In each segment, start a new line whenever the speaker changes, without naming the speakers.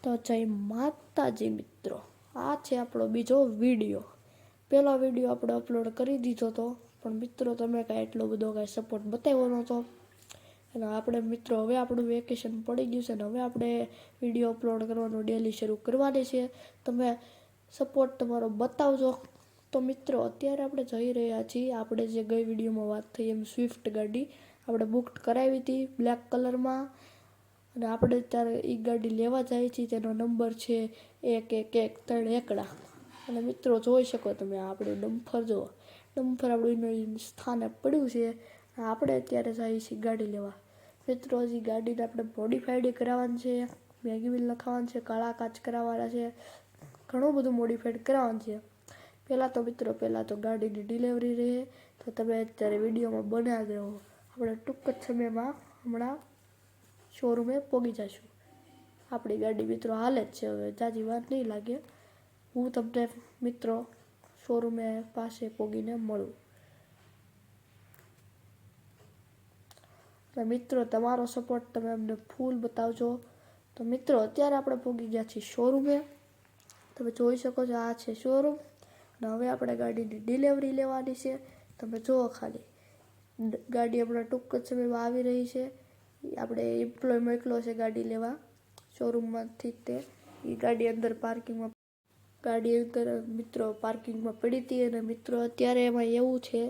તો જય માતાજી મિત્રો, આ છે આપણો બીજો વિડીયો. પહેલો વિડીયો આપણે અપલોડ કરી દીધો હતો, પણ મિત્રો તમે કાંઈ એટલો બધો કાંઈ સપોર્ટ બતાવ્યો નહોતો. અને આપણે મિત્રો હવે આપણું વેકેશન પડી ગયું છે ને હવે આપણે વિડીયો અપલોડ કરવાનું ડેલી શરૂ કરવાની છે. તમે સપોર્ટ તમારો બતાવજો. તો મિત્રો અત્યારે આપણે જઈ રહ્યા છીએ, આપણે જે ગઈ વિડીયોમાં વાત થઈ એમ સ્વિફ્ટ ગાડી આપણે બુક કરાવી હતી બ્લેક કલરમાં. અને આપણે ત્યારે એ ગાડી લેવા જાય છીએ, તેનો નંબર છે 1113 એકડા. અને મિત્રો જોઈ શકો તમે આપણું ડમ્ફર જુઓ, ડમ્ફર આપણું સ્થાને પડ્યું છે. આપણે અત્યારે જઈએ છીએ ગાડી લેવા. મિત્રો હજી ગાડીને આપણે મોડિફાઈડ કરાવવાની છે, મેગવીલ લખાવવાનું છે, કાળા કાચ કરાવવાના છે, ઘણું બધું મોડિફાઈડ કરાવવાનું છે. પહેલાં તો ગાડીની ડિલિવરી રહે, તો તમે અત્યારે વિડીયોમાં બનાવી જ રહો. આપણે ટૂંક જ સમયમાં હમણાં શોરૂમે પહોંચી જઈશું. આપણી ગાડી મિત્રો હાલે જ છે, હવે જાજી વાર નહીં લાગે. હું તમને મિત્રો શોરૂમે પાસે પહોંચીને મળું. અને મિત્રો તમારો સપોર્ટ તમે અમને ફૂલ બતાવજો. તો મિત્રો અત્યારે આપણે પહોંચી ગયા છીએ શોરૂમે. તમે જોઈ શકો છો આ છે શોરૂમ. અને હવે આપણે ગાડીની ડિલિવરી લેવાની છે. તમે જુઓ ખાલી ગાડી હમણાં ટૂંક જ સમયમાં આવી રહી છે. આપણે એમ્પ્લોય મોકલો છે ગાડી લેવા શોરૂમમાંથી. તે એ ગાડી અંદર મિત્રો પાર્કિંગમાં પડી હતી. અને મિત્રો અત્યારે એમાં એવું છે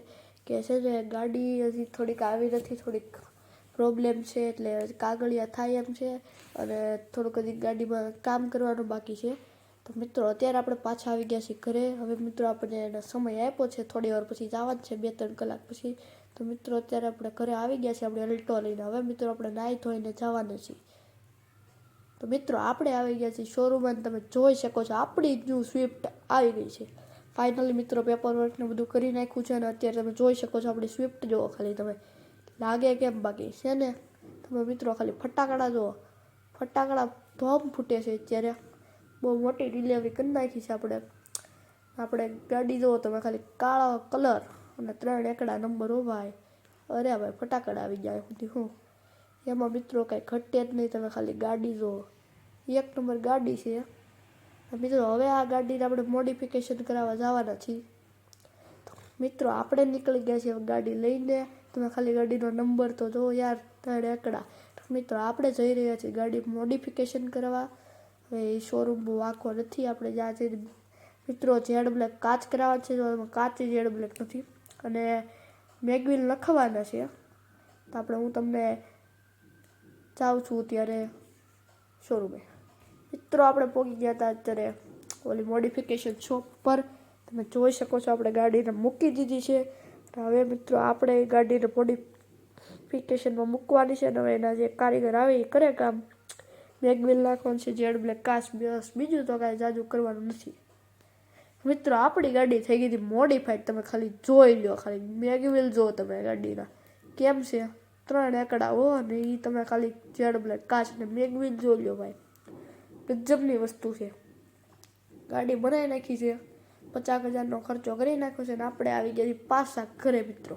કે ને ગાડી હજી થોડીક આવી નથી, થોડીક પ્રોબ્લેમ છે, એટલે કાગળિયા થાય એમ છે. અને થોડુંક હજી ગાડીમાં કામ કરવાનું બાકી છે. તો મિત્રો અત્યારે આપણે પાછા આવી ગયા છીએ ઘરે. હવે મિત્રો આપણને એનો સમય આપ્યો છે, થોડી વાર પછી જવાનું છે, 2-3 કલાક પછી. તો મિત્રો અત્યારે આપણે ઘરે આવી ગયા છીએ, આપણે અલ્ટો લઈને. હવે મિત્રો આપણે નાહી ધોઈને જવાના છીએ. તો મિત્રો આપણે આવી ગયા છીએ શોરૂમમાં. તમે જોઈ શકો છો આપણી ન્યૂ સ્વિફ્ટ આવી ગઈ છે. ફાઇનલી મિત્રો પેપર વર્કને બધું કરી નાખ્યું છે. અને અત્યારે તમે જોઈ શકો છો આપણી સ્વિફ્ટ જુઓ ખાલી તમે, લાગે કેમ બાકી છે ને. તમે મિત્રો ખાલી ફટાકડા જુઓ, ફટાકડા ધોમ ફૂટે છે અત્યારે. બહુ મોટી ડિલિવરી કરી નાખી છે આપણે ગાડી જુઓ તમે ખાલી, કાળો કલર અને 3 એકડા નંબર ઉભા. અરે ભાઈ ફટાકડા આવી ગયા હું એમાં મિત્રો કાંઈ ઘટે જ નહીં. તમે ખાલી ગાડી જુઓ, 1 નંબર ગાડી છે. મિત્રો હવે આ ગાડીને આપણે મોડિફિકેશન કરાવવા જવાના છીએ. મિત્રો આપણે નીકળી ગયા છીએ ગાડી લઈને. તમે ખાલી ગાડીનો નંબર તો જુઓ યાર, 3 એકડા. મિત્રો આપણે જઈ રહ્યા છીએ ગાડી મોડિફિકેશન કરવા. હવે એ શોરૂમ બહુ આખો નથી. આપણે જ્યાં જઈને મિત્રો જેડ બ્લેક કાચ કરાવવા છે, તો એમાં કાચ જેડ બ્લેક નથી. અને મેગવીલ લખવાના છે. તો હું તમને જાઉં છું ત્યારે શોરૂમે. મિત્રો આપણે પહોંચી ગયા હતા અત્યારે ઓલી મોડિફિકેશન શોપ પર. તમે જોઈ શકો છો આપણે ગાડીને મૂકી દીધી છે. હવે મિત્રો આપણે ગાડીને મોડિફિકેશનમાં મૂકવાની છે. હવે એના જે કારીગર આવે એ કરે કામ. મેગવીલ નાખવાનું છે, જેડ બ્લેક કાચ, બસ બીજું તો કાંઈ જાજુ કરવાનું નથી. મિત્રો આપણી ગાડી થઈ ગઈ હતી મોડિફાઈડ. તમે ખાલી જોઈ લો, ખાલી મેગવીલ જુઓ તમે ગાડીના કેમ છે, 3 એકડા હો. અને એ તમે ખાલી જેડ બ્લેક કાચ ને મેગવીલ જોઈ લો ભાઈ, ગજબની વસ્તુ છે. ગાડી બનાવી નાખી છે, 50,000નો ખર્ચો કરી નાખ્યો છે. અને આપણે આવી ગયા છીએ પાછા ઘરે મિત્રો.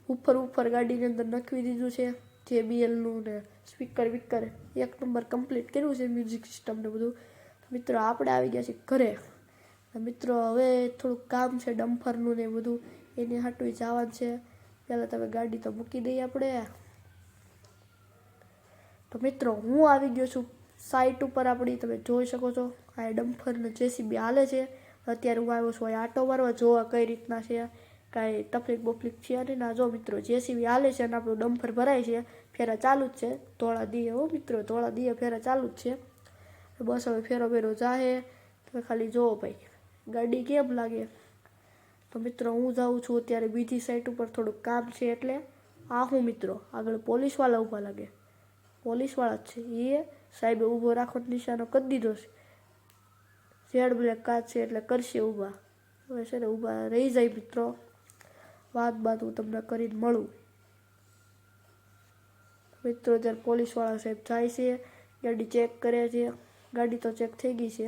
ઉપર ગાડીની અંદર નખવી દીધું છે JBLનું ને સ્પીકર 1 નંબર કમ્પ્લીટ કર્યું છે, મ્યુઝિક સિસ્ટમ ને બધું. મિત્રો આપણે આવી ગયા છીએ ઘરે. મિત્રો હવે થોડુંક કામ છે ડમ્ફરનું ને બધું, એની હાટું જવાનું છે. પહેલાં તમે ગાડી તો મૂકી દઈએ આપણે. તો મિત્રો હું આવી ગયો છું સાઇટ ઉપર આપણી. તમે જોઈ શકો છો આ ડમ્ફર ને JCB હાલે છે. અત્યારે હું આવ્યો છું આટો મારવા, જોવા કઈ રીતના છે, કાંઈ તકલીફ છે અને ના. જો મિત્રો JCB હાલે છે અને આપણું ડમ્ફર ભરાય છે, ફેરા ચાલુ જ છે. ધોળા દીએ હો મિત્રો, ધોળા દીએ ફેરા ચાલુ જ છે. બસ હવે ફેરો જાહે. તમે ખાલી જોવો ભાઈ ગાડી કેમ લાગે. તો મિત્રો હું જાઉં છું અત્યારે બીજી સાઈડ ઉપર, થોડુંક કામ છે એટલે. હું મિત્રો આગળ પોલીસવાળા ઊભા લાગે, પોલીસવાળા જ છે એ. સાહેબે ઊભો રાખો નિશાનો કરી દીધો છે. જેડ બ્લેક કાચ છે એટલે કરશે ઊભા. હવે છે ને ઊભા રહી જાય મિત્રો. વાત હું તમને કરીને મળું. મિત્રો ત્યારે પોલીસવાળા સાહેબ જાય છે, ગાડી ચેક કરે છે. ગાડી તો ચેક થઈ ગઈ છે.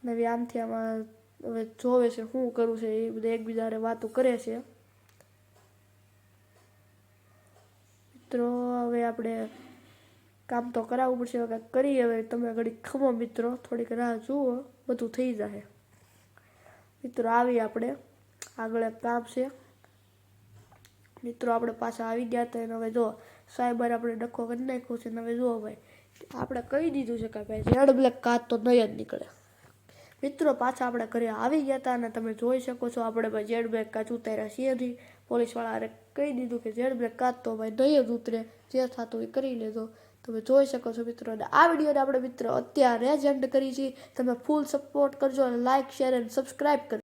અને હવે આમથી આમાં હવે જોવે છે શું કરવું છે, એ બધા એકબીજાને વાતો કરે છે. મિત્રો હવે આપણે કામ તો કરાવવું પડશે, હવે કાંઈક કરીએ. હવે તમે ઘડીક ખમો મિત્રો, થોડીક રાહ જુઓ, બધું થઈ જશે. મિત્રો આવી આપણે આગળ એક કામ છે. મિત્રો આપણે પાછા આવી ગયા હતા અને હવે જો સાયબર આપણે ડખો કરી નાખ્યો છે. અને હવે જુઓ ભાઈ, આપણે કહી દીધું છે કે ભાઈ ઝેડ બ્લેક કાચ તો નહીં જ નીકળે. મિત્રો પાછા આપણે ઘરે આવી ગયા હતા અને તમે જોઈ શકો છો આપણે ભાઈ ઝેડ બ્લેક કાચ ઉતાર્યા છીએ નહીં. પોલીસવાળાએ કહી દીધું કે ઝેડ બ્લેક કાચ તો ભાઈ નહીં જ ઉતરે, જે થતું એ કરી લેજો. તમે જોઈ શકો છો મિત્રો. અને આ વિડીયોને આપણે મિત્રો અત્યારે જ એન્ડ કરી છે. તમે ફૂલ સપોર્ટ કરજો અને લાઇક, શેર અને સબસ્ક્રાઈબ કરજો.